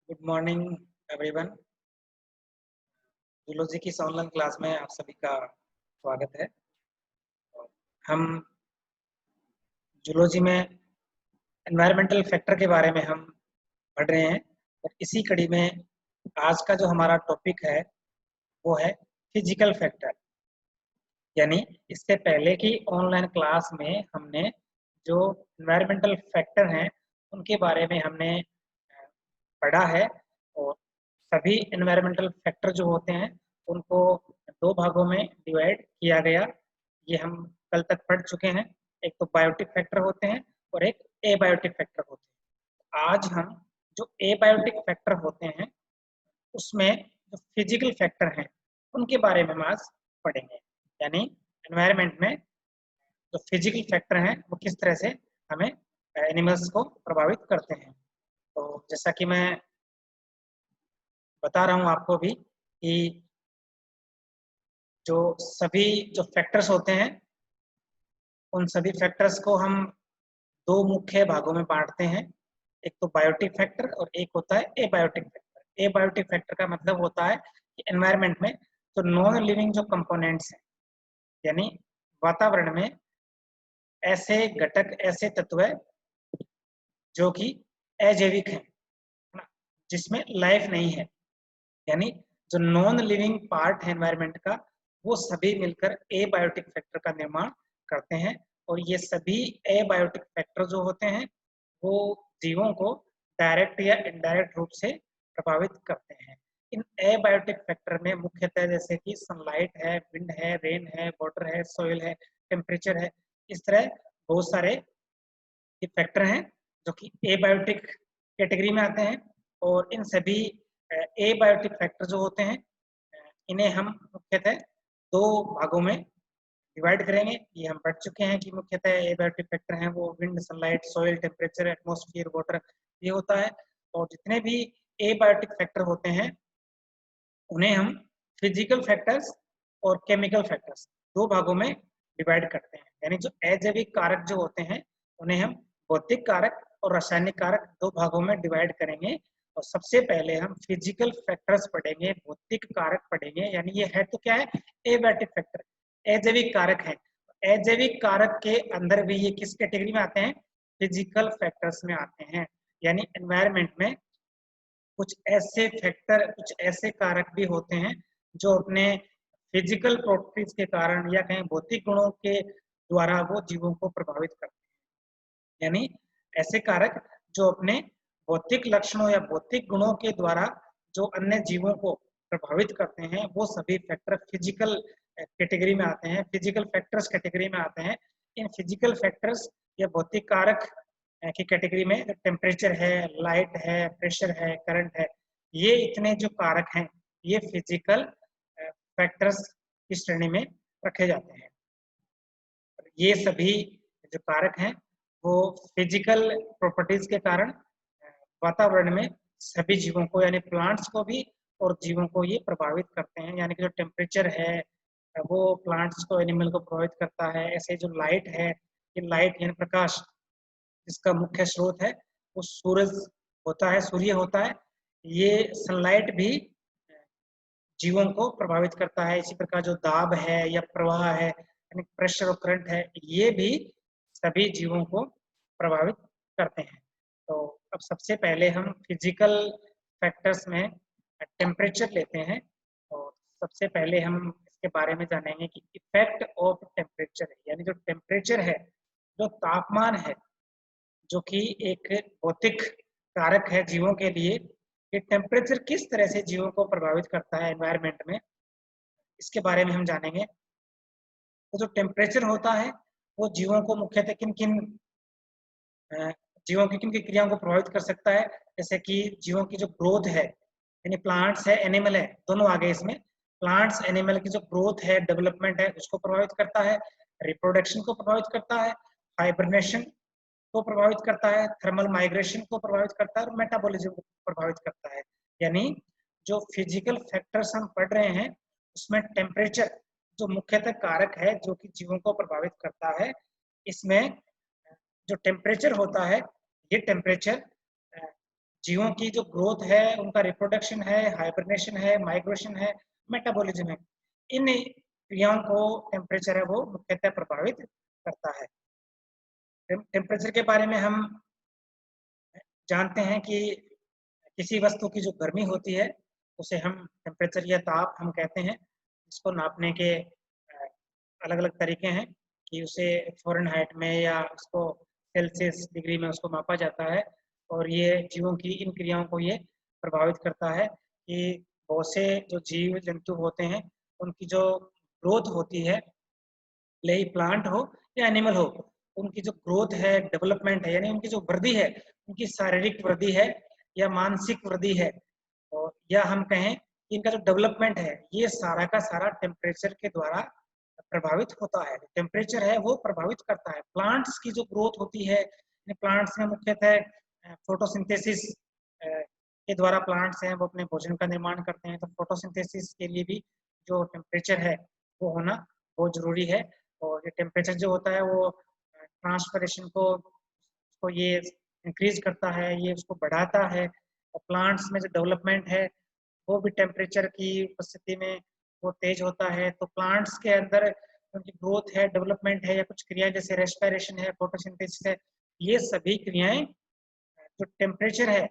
Good morning everyone. Zoology की इस online class में आप सभी का स्वागत है। हम जूलॉजी में एनवायरमेंटल फैक्टर के बारे में हम पढ़ रहे हैं और इसी कड़ी में आज का जो हमारा टॉपिक है वो है फिजिकल फैक्टर। यानी इससे पहले की ऑनलाइन क्लास में हमने जो एनवायरमेंटल फैक्टर हैं उनके बारे में हमने पढ़ा है और सभी एनवायरमेंटल फैक्टर जो होते हैं उनको दो भागों में डिवाइड किया गया। ये हम कल तक पढ़ चुके हैं। एक तो बायोटिक फैक्टर होते हैं और एक एबायोटिक फैक्टर होते हैं। आज हम जो एबायोटिक फैक्टर होते हैं उसमें जो फिजिकल फैक्टर हैं उनके बारे में हम आज पढ़ेंगे। यानी एनवायरनमेंट में जो फिजिकल फैक्टर हैं वो किस तरह से हमें एनिमल्स को प्रभावित करते हैं। तो जैसा कि मैं बता रहा हूँ आपको भी कि जो सभी जो फैक्टर्स होते हैं उन सभी फैक्टर्स को हम दो मुख्य भागों में बांटते हैं। एक तो बायोटिक फैक्टर और एक होता है एबायोटिक फैक्टर। एबायोटिक फैक्टर का मतलब होता है कि एनवायरनमेंट में जो नॉन लिविंग जो कंपोनेंट्स हैं यानी वातावरण में ऐसे घटक ऐसे तत्व है जो कि अजैविक है ना, जिसमें लाइफ नहीं है। यानी जो नॉन लिविंग पार्ट है एनवायरनमेंट का वो सभी मिलकर एबायोटिक फैक्टर का निर्माण करते हैं। और ये सभी एबायोटिक फैक्टर जो होते हैं वो जीवों को डायरेक्ट या इनडायरेक्ट रूप से प्रभावित करते हैं। इन एबायोटिक फैक्टर में मुख्यतः जैसे कि सनलाइट है, विंड है, रेन है, वाटर है, सॉइल है, टेम्परेचर है, इस तरह बहुत सारे ये फैक्टर हैं जो कि एबायोटिक कैटेगरी में आते हैं। और इन सभी एबायोटिक फैक्टर जो होते हैं इन्हें हम मुख्यतः दो भागों में डिवाइड करेंगे। ये हम पढ़ चुके हैं कि मुख्यतः एबायोटिक फैक्टर हैं वो wind, sunlight, soil, temperature, atmosphere, water ये होता है। और जितने भी एबायोटिक फैक्टर होते हैं उन्हें हम फिजिकल फैक्टर्स और केमिकल फैक्टर्स दो भागों में डिवाइड करते हैं। यानी जो अजैविक कारक जो होते हैं उन्हें हम भौतिक कारक और रासायनिक कारक दो भागों में डिवाइड करेंगे। और सबसे पहले हम फिजिकल फैक्टर्स पढ़ेंगे, भौतिक कारक पढ़ेंगे। यानी ये है तो क्या है, एबायोटिक फैक्टर, अजैविक कारक है। अजैविक कारक के अंदर भी ये किस कैटेगरी में आते हैं, फिजिकल फैक्टर्स में आते हैं। यानी एनवायरनमेंट में कुछ ऐसे फैक्टर, कुछ ऐसे कारक भी होते हैं जो अपने फिजिकल प्रॉपर्टीज के कारण या कहीं भौतिक गुणों के द्वारा वो जीवों को प्रभावित करते हैं। यानी ऐसे कारक जो अपने भौतिक लक्षणों या भौतिक गुणों के द्वारा जो अन्य जीवों को प्रभावित करते हैं वो सभी फैक्टर फिजिकल कैटेगरी में आते हैं, फिजिकल फैक्टर्स कैटेगरी में आते हैं। इन फिजिकल फैक्टर्स या भौतिक कारक की कैटेगरी में टेम्परेचर है, लाइट है, प्रेशर है, करंट है, ये इतने जो कारक हैं ये फिजिकल फैक्टर्स की श्रेणी में रखे जाते हैं। ये सभी जो कारक हैं वो फिजिकल प्रॉपर्टीज के कारण वातावरण में सभी जीवों को यानी प्लांट्स को भी और जीवों को ये प्रभावित करते हैं। यानी कि जो टेम्परेचर है वो प्लांट्स को, एनिमल को प्रभावित करता है। ऐसे जो लाइट है, ये लाइट यानी प्रकाश जिसका मुख्य स्रोत है वो सूरज होता है, सूर्य होता है। ये सनलाइट भी जीवों को प्रभावित करता है। इसी प्रकार जो दाब है या प्रवाह है यानी प्रेशर और करंट है ये भी सभी जीवों को प्रभावित करते हैं। तो अब सबसे पहले हम फिजिकल फैक्टर्स में टेम्परेचर लेते हैं और सबसे पहले हम इसके बारे में जानेंगे कि इफेक्ट ऑफ टेम्परेचर है। यानी जो टेम्परेचर है, जो तापमान है, जो कि एक भौतिक कारक है जीवों के लिए, कि टेम्परेचर किस तरह से जीवों को प्रभावित करता है एनवायरनमेंट में, इसके बारे में हम जानेंगे। तो जो टेम्परेचर होता है वो जीवों को मुख्यतः किन किन जीवों की किन किन क्रियाओं को प्रभावित कर सकता है। जैसे कि जीवों की जो ग्रोथ है, यानी प्लांट्स है, एनिमल है, दोनों आ गए इसमें। प्लांट्स एनिमल की जो ग्रोथ है, डेवलपमेंट है, उसको प्रभावित करता है। रिप्रोडक्शन को प्रभावित करता है, हाइबरनेशन को प्रभावित करता है, थर्मल माइग्रेशन को प्रभावित करता है और मेटाबॉलिज्म को प्रभावित करता है। यानी जो फिजिकल फैक्टर्स हम पढ़ रहे हैं उसमें टेम्परेचर जो मुख्यतः कारक है जो कि जीवों को प्रभावित करता है। इसमें जो टेम्परेचर होता है ये टेम्परेचर जीवों की जो ग्रोथ है, उनका रिप्रोडक्शन है, हाइबरनेशन है, माइग्रेशन है, मेटाबॉलिज्म है, इन क्रियाओं को टेम्परेचर है वो मुख्यतः प्रभावित करता है। टेम्परेचर के बारे में हम जानते हैं कि किसी वस्तु की जो गर्मी होती है उसे हम टेम्परेचर या ताप हम कहते हैं। इसको नापने के अलग अलग तरीके हैं कि उसे फ़ारेनहाइट में या उसको सेल्सियस डिग्री में उसको मापा जाता है। और ये जीवों की इन क्रियाओं को ये प्रभावित करता है कि बहुत से जो जीव जंतु होते हैं उनकी जो ग्रोथ होती है, भले ही प्लांट हो या एनिमल हो, उनकी जो ग्रोथ है, डेवलपमेंट है, यानी उनकी जो वृद्धि है, उनकी शारीरिक वृद्धि है या मानसिक वृद्धि है, और या हम कहें कि इनका जो डेवलपमेंट है, ये सारा का सारा टेम्परेचर के द्वारा प्रभावित होता है। टेम्परेचर है वो प्रभावित करता है। प्लांट्स की जो ग्रोथ होती है, प्लांट्स में मुख्यतः फोटोसिंथेसिस के द्वारा प्लांट्स हैं वो अपने भोजन का निर्माण करते हैं। तो फोटोसिंथेसिस के लिए भी जो टेम्परेचर है वो होना बहुत जरूरी है। और ये टेम्परेचर जो होता है वो ट्रांसपरेशन को ये इंक्रीज करता है, ये उसको बढ़ाता है। और प्लांट्स में जो डेवलपमेंट है वो भी टेम्परेचर की उपस्थिति में वो तेज होता है। तो प्लांट्स के अंदर उनकी ग्रोथ है, डेवलपमेंट है, या कुछ क्रियाएं जैसे रेस्पिरेशन है, फोटोसिंथेसिस है, ये सभी क्रियाएं जो टेम्परेचर है,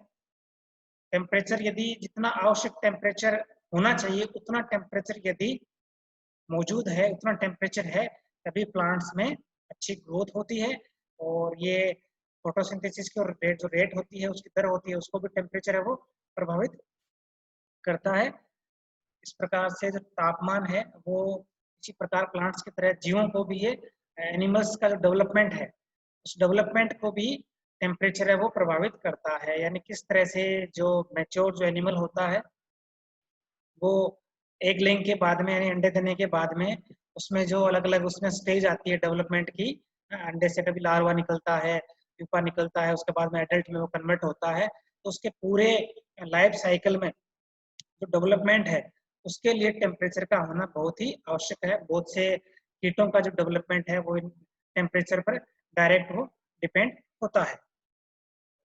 टेम्परेचर यदि जितना आवश्यक टेम्परेचर होना चाहिए उतना टेम्परेचर यदि मौजूद है, उतना टेम्परेचर है, तभी प्लांट्स में अच्छी ग्रोथ होती है। और ये फोटोसिंथेसिस की रेट जो रेट होती है, उसकी दर होती है, उसको भी टेम्परेचर है वो प्रभावित करता है। इस प्रकार से जो तापमान है वो इसी प्रकार प्लांट्स की तरह जीवों को भी, ये एनिमल्स का जो डेवलपमेंट है उस डेवलपमेंट को भी टेम्परेचर है वो प्रभावित करता है। यानी किस तरह से जो मैच्योर जो एनिमल होता है वो एग लेइंग के बाद में, यानी अंडे देने के बाद में, उसमें जो अलग अलग उसमें स्टेज आती है डेवलपमेंट की, अंडे से कभी लार्वा निकलता है, प्यूपा निकलता है, उसके बाद में एडल्ट में वो कन्वर्ट होता है। तो उसके पूरे लाइफ साइकिल में जो डेवलपमेंट है उसके लिए टेम्परेचर का होना बहुत ही आवश्यक है। बहुत से कीटों का जो डेवलपमेंट है वो टेम्परेचर पर डायरेक्ट वो डिपेंड होता है।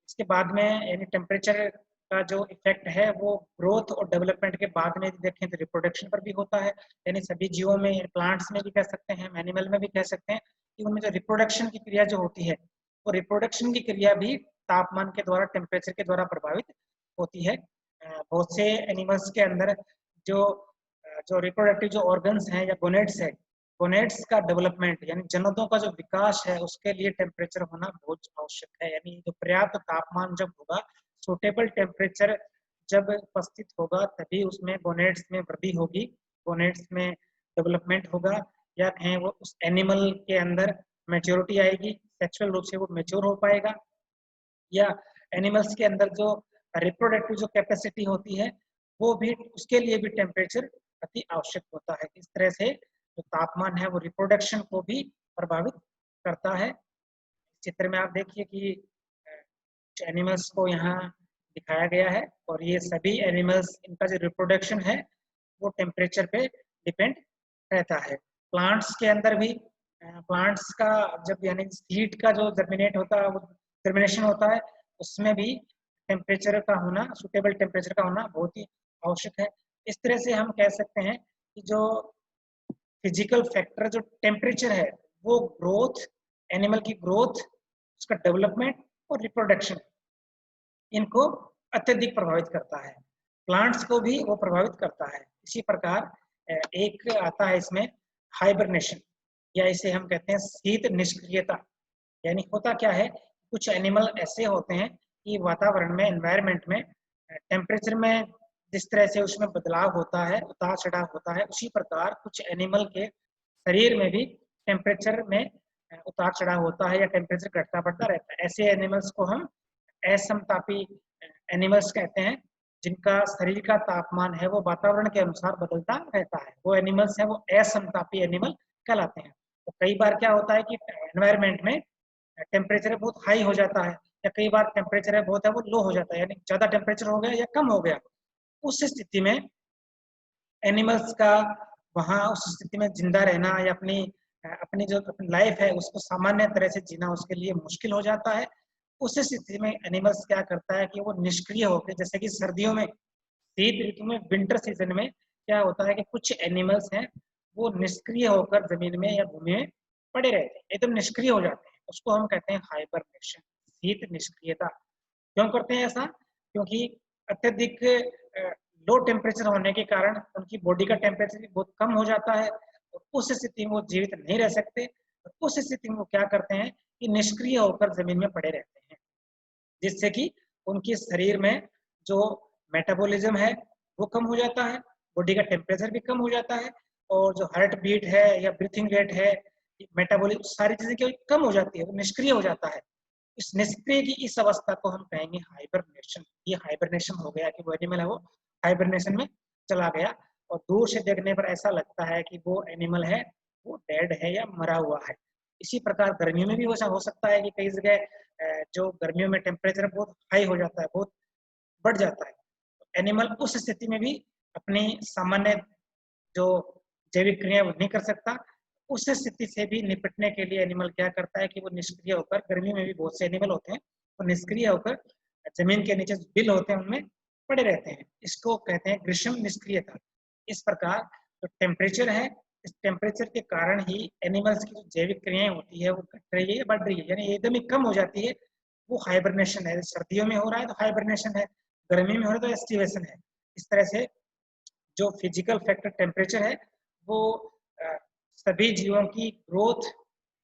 इसके बाद में यानी टेम्परेचर का जो इफेक्ट है वो ग्रोथ और डेवलपमेंट के बाद में देखें तो रिप्रोडक्शन पर भी होता है। यानी सभी जीवों में, प्लांट्स में भी कह सकते हैं, एनिमल में भी कह सकते हैं कि उनमें जो रिप्रोडक्शन की क्रिया जो होती है वो रिप्रोडक्शन की क्रिया भी तापमान के द्वारा, टेम्परेचर के द्वारा प्रभावित होती है। बहुत से एनिमल्स के अंदर जो जो रिप्रोडक्टिव जो ऑर्गन्स हैं या गोनेड्स है, गोनेड्स का डेवलपमेंट यानी जनोदों का जो विकास है उसके लिए टेम्परेचर होना बहुत आवश्यक है। यानी जो पर्याप्त तापमान जब होगा, सुटेबल टेम्परेचर जब उपस्थित होगा, तभी उसमें गोनेड्स में वृद्धि होगी, गोनेड्स में डेवलपमेंट होगा, या कहें वो उस एनिमल के अंदर मैच्योरिटी आएगी, सेक्सुअल रूप से वो मैच्योर हो पाएगा, या एनिमल्स के अंदर जो रिप्रोडक्टिव जो कैपेसिटी होती है वो भी, उसके लिए भी टेम्परेचर अति आवश्यक होता है। इस तरह से जो तापमान है वो रिप्रोडक्शन को भी प्रभावित करता है। चित्र में आप देखिए कि एनिमल्स को यहाँ दिखाया गया है, और ये सभी एनिमल्स, इनका जो रिप्रोडक्शन है वो टेम्परेचर पे डिपेंड रहता है। प्लांट्स के अंदर भी, प्लांट्स का जब यानी सीड का जो जर्मिनेट होता है, वो जर्मिनेशन होता है, उसमें भी टेम्परेचर का होना, सुटेबल टेम्परेचर का होना बहुत ही आवश्यक है। इस तरह से हम कह सकते हैं कि जो फिजिकल फैक्टर जो टेम्परेचर है वो ग्रोथ, एनिमल की ग्रोथ, उसका डेवलपमेंट और रिप्रोडक्शन, इनको अत्यधिक प्रभावित करता है। प्लांट्स को भी वो प्रभावित करता है। इसी प्रकार एक आता है इसमें हाइबरनेशन, या इसे हम कहते हैं शीत निष्क्रियता। यानी होता क्या है, कुछ एनिमल ऐसे होते हैं कि वातावरण में, एनवायरनमेंट में, टेम्परेचर में जिस तरह से उसमें बदलाव होता है, उतार चढ़ाव होता है, उसी प्रकार कुछ एनिमल के शरीर में भी टेम्परेचर में उतार चढ़ाव होता है या टेम्परेचर घटता बढ़ता रहता है। ऐसे एनिमल्स को हम असमतापी एनिमल्स कहते हैं, जिनका शरीर का तापमान है वो वातावरण के अनुसार बदलता रहता है। वो एनिमल्स हैं वो असमतापी एनिमल कहलाते हैं। तो कई बार क्या होता है कि एनवायरनमेंट में टेम्परेचर बहुत हाई हो जाता है, या कई बार टेम्परेचर है बहुत है वो लो हो जाता है, यानी ज्यादा टेम्परेचर हो गया या कम हो गया। उस स्थिति में एनिमल्स का वहाँ उस स्थिति में जिंदा रहना या अपनी अपनी जो अपनी लाइफ है उसको सामान्य तरह से जीना उसके लिए मुश्किल हो जाता है। उस स्थिति में एनिमल्स क्या करता है कि वो निष्क्रिय होकर, जैसे कि सर्दियों में, शीत ऋतु में, विंटर सीजन में क्या होता है कि कुछ एनिमल्स हैं वो निष्क्रिय होकर जमीन में या भूमि में पड़े रहते हैं, एकदम निष्क्रिय हो जाते हैं, उसको हम कहते हैं हाइबरनेशन, शीत निष्क्रियता। क्यों करते हैं ऐसा? क्योंकि अत्यधिक लो टेम्परेचर होने के कारण उनकी बॉडी का टेम्परेचर भी बहुत कम हो जाता है, और उस स्थिति में वो जीवित नहीं रह सकते, और उस स्थिति में वो क्या करते हैं कि निष्क्रिय होकर जमीन में पड़े रहते हैं, जिससे कि उनके शरीर में जो मेटाबॉलिज्म है वो कम हो जाता है, बॉडी का टेम्परेचर भी कम हो जाता है, और जो हार्ट बीट है या ब्रीथिंग रेट है, मेटाबॉलिज्म, सारी चीजें क्यों कम हो जाती है, वो निष्क्रिय हो जाता है। इस निष्क्रिय की इस अवस्था को हम कहेंगे हाइबरनेशन। ये हाइबरनेशन हो गया कि वो एनिमल है वो हाइबरनेशन में चला गया, और दूर से देखने पर ऐसा लगता है कि वो एनिमल है वो डेड है या मरा हुआ है। इसी प्रकार गर्मियों में भी हो सकता है कि कई जगह जो गर्मियों में टेम्परेचर बहुत हाई हो जाता है, बहुत बढ़ जाता है, तो एनिमल उस स्थिति में भी अपनी सामान्य जो जैविक क्रिया वो नहीं कर सकता। उस स्थिति से भी निपटने के लिए एनिमल क्या करता है कि वो निष्क्रिय होकर, गर्मी में भी बहुत से एनिमल होते हैं वो निष्क्रिय होकर जमीन के नीचे बिल होते हैं उनमें पड़े रहते हैं, इसको कहते हैं ग्रीष्म निष्क्रियता। इस प्रकार जो टेम्परेचर है, इस टेम्परेचर के कारण ही एनिमल्स की जो जैविक क्रियाएं होती है वो घट रही है या बढ़ रही है, यानी एकदम ही कम हो जाती है, वो हाइबरनेशन है। सर्दियों में हो रहा है तो हाइबरनेशन है, गर्मी में हो रहा है तो एस्टिवेशन है। इस तरह से जो फिजिकल फैक्टर टेम्परेचर है वो सभी जीवों की ग्रोथ,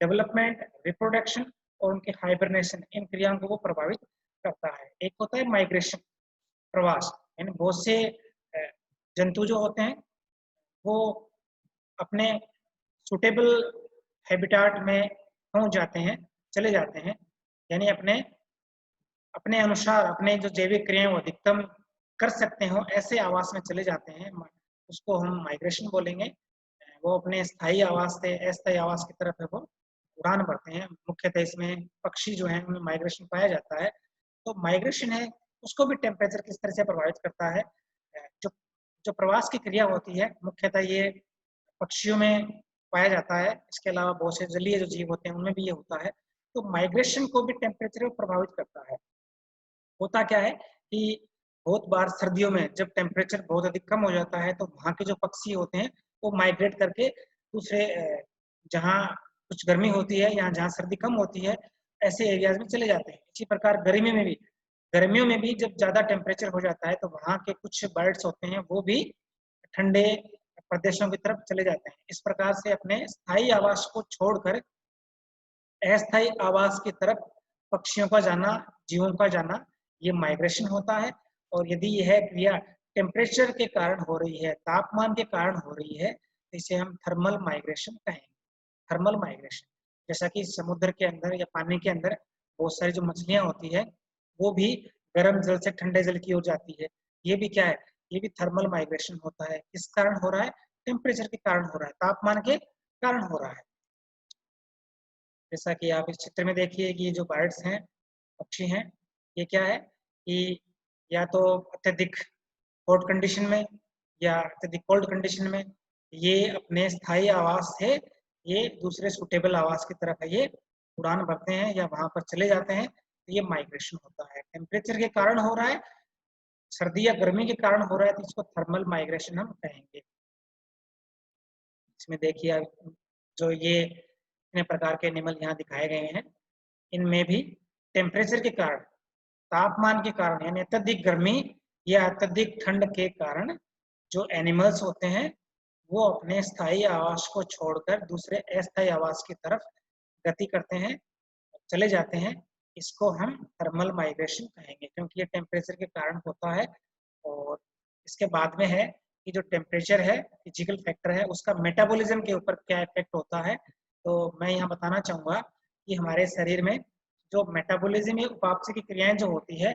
डेवलपमेंट, रिप्रोडक्शन और उनके हाइबरनेशन, इन क्रियाओं को वो प्रभावित करता है। एक होता है माइग्रेशन, प्रवास, यानी बहुत से जंतु जो होते हैं वो अपने सुटेबल हैबिटाट में पहुंच जाते हैं, चले जाते हैं, यानी अपने अपने अनुसार अपने जो जैविक क्रियाएं वो अधिकतम कर सकते हो ऐसे आवास में चले जाते हैं, उसको हम माइग्रेशन बोलेंगे। वो अपने स्थायी आवास से अस्थायी आवास की तरफ है वो उड़ान भरते हैं। मुख्यतः इसमें पक्षी जो है उनमें माइग्रेशन पाया जाता है। तो माइग्रेशन है उसको भी टेम्परेचर किस तरह से प्रभावित करता है। जो जो प्रवास की क्रिया होती है मुख्यतः ये पक्षियों में पाया जाता है, इसके अलावा बहुत से जलीय जो जीव होते हैं उनमें भी ये होता है। तो माइग्रेशन को भी टेम्परेचर प्रभावित करता है। होता क्या है कि बहुत बार सर्दियों में जब टेम्परेचर बहुत अधिक कम हो जाता है तो वहाँ के जो पक्षी होते हैं वो माइग्रेट करके दूसरे जहाँ कुछ गर्मी होती है या जहाँ सर्दी कम होती है ऐसे एरियाज में चले जाते हैं। इसी प्रकार गर्मियों में भी जब ज्यादा टेम्परेचर हो जाता है तो वहाँ के कुछ बर्ड्स होते हैं वो भी ठंडे प्रदेशों की तरफ चले जाते हैं। इस प्रकार से अपने स्थायी आवास को छोड़कर अस्थायी आवास की तरफ पक्षियों का जाना, जीवों का जाना, ये माइग्रेशन होता है। और यदि यह क्रिया टेम्परेचर के कारण हो रही है, तापमान के कारण हो रही है, तो इसे हम थर्मल माइग्रेशन कहेंगे। थर्मल माइग्रेशन, जैसा कि समुद्र के अंदर या पानी के अंदर बहुत सारी जो मछलियां होती है वो भी गर्म जल से ठंडे जल की ओर जाती है। ये भी क्या है, ये भी थर्मल माइग्रेशन होता है। किस कारण हो रहा है? टेम्परेचर के कारण हो रहा है, तापमान के कारण हो रहा है। जैसा कि आप इस चित्र में देखिए कि ये जो बर्ड्स हैं, पक्षी हैं, ये क्या है कि या तो अत्यधिक हॉट कंडीशन में या अत्यधिक कोल्ड कंडीशन में ये अपने स्थायी आवास से ये दूसरे सुटेबल आवास की तरफ है ये उड़ान भरते हैं या वहां पर चले जाते हैं, तो ये माइग्रेशन होता है। टेम्परेचर के कारण हो रहा है, सर्दी या गर्मी के कारण हो रहा है, तो इसको थर्मल माइग्रेशन हम कहेंगे। इसमें देखिए जो ये इतने प्रकार के एनिमल यहाँ दिखाए गए हैं, इनमें भी टेम्परेचर के कारण, तापमान के कारण, यानी अत्यधिक गर्मी या अत्यधिक ठंड के कारण जो एनिमल्स होते हैं वो अपने स्थायी आवास को छोड़कर दूसरे अस्थायी आवास की तरफ गति करते हैं, चले जाते हैं। इसको हम थर्मल माइग्रेशन कहेंगे क्योंकि ये टेम्परेचर के कारण होता है। और इसके बाद में है कि जो टेम्परेचर है, फिजिकल फैक्टर है, उसका मेटाबॉलिज्म के ऊपर क्या इफेक्ट होता है। तो मैं यहाँ बताना चाहूँगा कि हमारे शरीर में जो मेटाबॉलिज्म या उपापचय की क्रियाएं जो होती है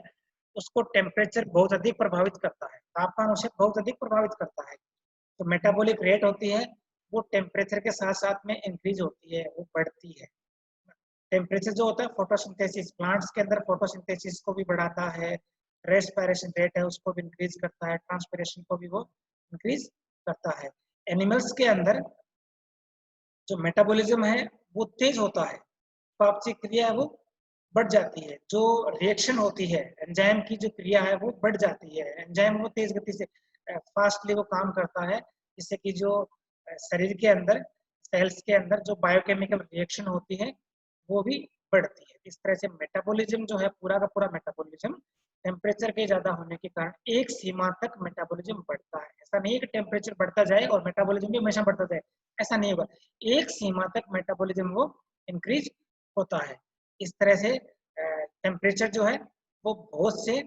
उसको टेम्परेचर बहुत अधिक प्रभावित करता है, तापमान उसे बहुत अधिक प्रभावित करता है। तो मेटाबॉलिक रेट होती है वो टेम्परेचर के साथ साथ में इंक्रीज होती है, वो बढ़ती है। टेम्परेचर जो होता है फोटोसिंथेसिस, प्लांट्स के अंदर फोटोसिंथेसिस को भी बढ़ाता है, रेस्पिरेशन रेट है उसको भी इंक्रीज करता है, ट्रांसपिरेशन को भी वो इंक्रीज करता है। एनिमल्स के अंदर जो मेटाबॉलिज्म है वो तेज होता है, उपापचय क्रिया है वो बढ़ जाती है, जो रिएक्शन होती है एंजाइम की जो क्रिया है वो बढ़ जाती है, एंजाइम वो तेज गति से फास्टली वो काम करता है, जिससे कि जो शरीर के अंदर सेल्स के अंदर जो बायोकेमिकल रिएक्शन होती है वो भी बढ़ती है। इस तरह से मेटाबॉलिज्म जो है पूरा का पूरा मेटाबॉलिज्म टेम्परेचर के ज्यादा होने के कारण एक सीमा तक मेटाबॉलिज्म बढ़ता है। ऐसा नहीं है कि टेम्परेचर बढ़ता जाए और मेटाबॉलिज्म भी हमेशा बढ़ता जाए, ऐसा नहीं होगा। एक सीमा तक मेटाबॉलिज्म वो इंक्रीज होता है। इस तरह से टेम्परेचर जो है वो बहुत से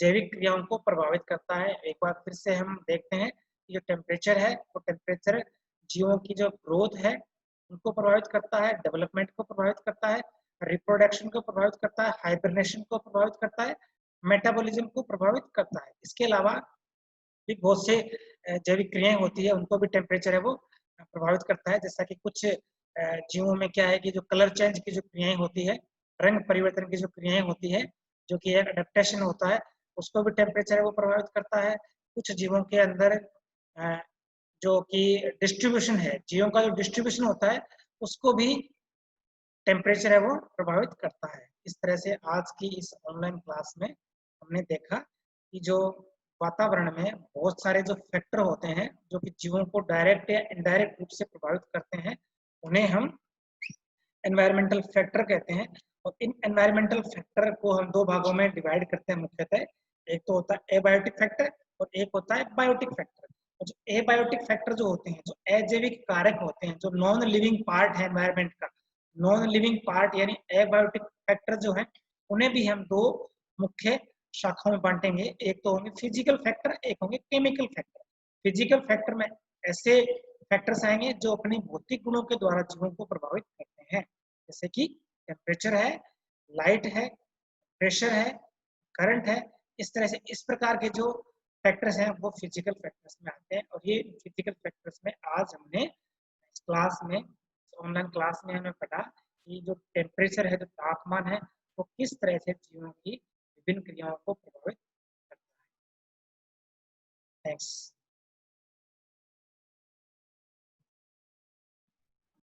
जैविक क्रियाओं को प्रभावित करता है। एक बार फिर से हम देखते हैं कि जो टेम्परेचर है वो टेम्परेचर जीवों की जो ग्रोथ है उनको प्रभावित करता है, डेवलपमेंट को प्रभावित करता है, रिप्रोडक्शन को प्रभावित करता है, हाइबरनेशन को प्रभावित करता है, मेटाबॉलिज्म को प्रभावित करता है। इसके अलावा भी बहुत से जैविक क्रियाएं होती है उनको भी टेम्परेचर है वो प्रभावित करता है। जैसा कि कुछ जीवों में क्या है कि जो कलर चेंज की जो क्रियाएं होती है, रंग परिवर्तन की जो क्रियाएं होती है, जो कि एक अडेप्टेशन होता है, उसको भी टेम्परेचर है वो प्रभावित करता है। कुछ जीवों के अंदर जो कि डिस्ट्रीब्यूशन है, जीवों का जो डिस्ट्रीब्यूशन होता है उसको भी टेम्परेचर है वो प्रभावित करता है। इस तरह से आज की इस ऑनलाइन क्लास में हमने देखा कि जो वातावरण में बहुत सारे जो फैक्टर होते हैं जो कि जीवों को डायरेक्ट या इनडायरेक्ट रूप से प्रभावित करते हैं, उन्हें हम एनवायरमेंटल फैक्टर कहते हैं। और इन एनवायरमेंटल फैक्टर को हम दो भागों में डिवाइड करते हैं मुख्यतः। एक तो होता है एबायोटिक फैक्टर और एक होता है बायोटिक फैक्टर। और जो एबायोटिक फैक्टर जो होते हैं, जो अजैविक कारक होते हैं, जो नॉन लिविंग पार्ट है एनवायरमेंट का, नॉन लिविंग पार्ट यानी एबायोटिक फैक्टर जो है, उन्हें भी हम दो मुख्य शाखाओं में बांटेंगे। एक तो होंगे फिजिकल फैक्टर, एक होंगे केमिकल फैक्टर। फिजिकल फैक्टर में ऐसे फैक्टर्स आएंगे जो अपनी भौतिक गुणों के द्वारा जीवों को प्रभावित करते हैं, जैसे कि टेम्परेचर है, लाइट है, प्रेशर है, करंट है। इस तरह से इस प्रकार के जो फैक्टर्स हैं वो फिजिकल फैक्टर्स में आते हैं। और ये फिजिकल फैक्टर्स में आज हमने इस क्लास में, ऑनलाइन क्लास में हमें पढ़ा कि जो टेम्परेचर है, जो तापमान है, वो किस तरह से जीवों की विभिन्न क्रियाओं को प्रभावित करता है। थैंक्स।